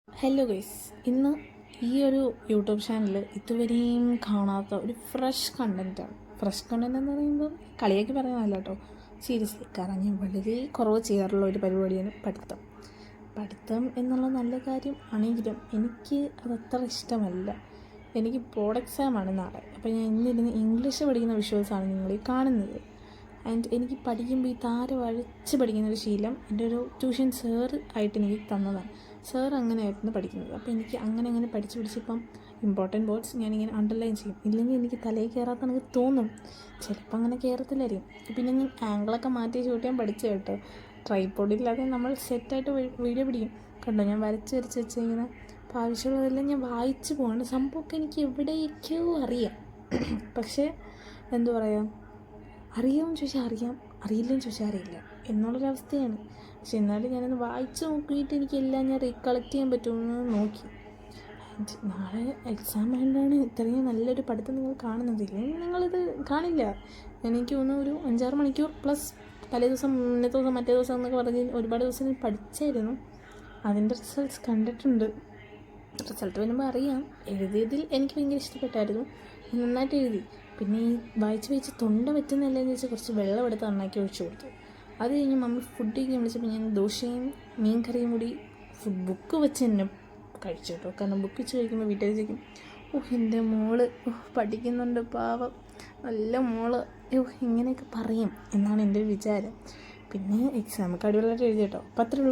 Hello guys, ഇന്ന് ഈ ഒരു യൂട്യൂബ് ചാനൽ ഇതുവരെയും കാണാത്ത ഒരു ഫ്രഷ് കണ്ടൻറ്റാണ്. ഫ്രഷ് കണ്ടൻറ് എന്ന് പറയുമ്പോൾ കളിയാക്കി പറയുന്നതല്ല കേട്ടോ, സീരിയസ്ലി. കാരണം ഞാൻ വളരെ കുറവ് ചെയ്യാറുള്ള ഒരു പരിപാടിയാണ് പഠിത്തം എന്നുള്ള നല്ല കാര്യം ആണെങ്കിലും എനിക്ക് അതത്ര ഇഷ്ടമല്ല. എനിക്ക് ബോർഡ് എക്സാമാണ് നാളെ. അപ്പോൾ ഞാൻ ഇന്നിരുന്ന് ഇംഗ്ലീഷ് പഠിക്കുന്ന വിഷ്വൽസാണ് നിങ്ങൾ ഈ കാണുന്നത്. ആൻഡ് എനിക്ക് പഠിക്കുമ്പോൾ ഈ വഴച്ച് പഠിക്കുന്നൊരു ശീലം എൻ്റെ ഒരു ട്യൂഷൻ സാർ ആയിട്ട് എനിക്ക് തന്നതാണ്. സാർ അങ്ങനെയായിരുന്നു പഠിക്കുന്നത്. അപ്പോൾ എനിക്ക് അങ്ങനെ പഠിച്ചിപ്പം ഇമ്പോർട്ടൻറ്റ് വേർഡ്സ് ഞാനിങ്ങനെ അണ്ടർലൈൻ ചെയ്യും. ഇല്ലെങ്കിൽ എനിക്ക് തലയിൽ കയറാത്ത എനിക്ക് തോന്നും. ചിലപ്പോൾ അങ്ങനെ കയറത്തില്ലായിരിക്കും. പിന്നെ ഞാൻ ആംഗിളൊക്കെ മാറ്റി ഷൂട്ട് ചെയ്യാൻ പഠിച്ചു കേട്ടോ. ട്രൈപോഡില്ലാതെ നമ്മൾ സെറ്റായിട്ട് വീഡിയോ പിടിക്കും. കണ്ടോ, ഞാൻ വരച്ച് വെച്ചിങ്ങനെ. അപ്പോൾ ആവശ്യമുള്ളതെല്ലാം ഞാൻ വായിച്ച് പോവാണ്. സംഭവമൊക്കെ എനിക്ക് എവിടേക്കോ അറിയാം. പക്ഷേ എന്താ പറയുക, അറിയാമെന്ന് ചോദിച്ചാൽ അറിയാം, അറിയില്ലെന്ന് ചോദിച്ചാൽ അറിയില്ല എന്നുള്ളൊരവസ്ഥയാണ്. പക്ഷെ എന്നാലും ഞാനൊന്ന് വായിച്ച് നോക്കിയിട്ട് എനിക്കെല്ലാം ഞാൻ റീകളക്ട് ചെയ്യാൻ പറ്റുമെന്ന് നോക്കി. നാളെ എക്സാം ആയതുകൊണ്ടാണ് ഇത്രയും നല്ലൊരു പഠിത്തം നിങ്ങൾ കാണുന്നത്. ഇല്ലെങ്കിൽ നിങ്ങളിത് കാണില്ല. എനിക്ക് തോന്നുന്നു ഒരു 5-6 മണിക്കൂർ പ്ലസ് തലേ ദിവസം, മുന്നത്തെ ദിവസം, മറ്റേ ദിവസം എന്നൊക്കെ പറഞ്ഞ് ഒരുപാട് ദിവസം ഞാൻ പഠിച്ചായിരുന്നു. അതിൻ്റെ റിസൾട്ട്സ് കണ്ടിട്ടുണ്ട്. റിസൾട്ട് വരുമ്പോൾ അറിയാം. എഴുതിയതിൽ എനിക്ക് ഭയങ്കര ഇഷ്ടപ്പെട്ടായിരുന്നു. നന്നായിട്ട് എഴുതി. പിന്നെ ഈ വായിച്ച് തൊണ്ട പറ്റുന്നില്ലെന്ന് വെച്ചാൽ കുറച്ച് വെള്ളം എടുത്ത് നന്നാക്കി ഒഴിച്ചു കൊടുത്തു. അത് കഴിഞ്ഞ് മമ്മി ഫുഡ് കഴിക്കാൻ വിളിച്ചപ്പോൾ ഞാൻ ദോശയും മീൻ കറിയും കൂടി ബുക്ക് വെച്ച് തന്നെ കഴിച്ചു കേട്ടോ. കാരണം ബുക്ക് വെച്ച് കഴിക്കുമ്പോൾ വീട്ടിൽ ചോദിക്കും, എൻ്റെ മോള് പഠിക്കുന്നുണ്ട്, പാവം, നല്ല മോള്, ഇങ്ങനെയൊക്കെ പറയും എന്നാണ് എൻ്റെ ഒരു വിചാരം. പിന്നെ എക്സാമൊക്കെ അടിപൊളിയായിട്ട് എഴുതി കേട്ടോ. അപ്പോൾ അത്രേ ഉള്ളൂ.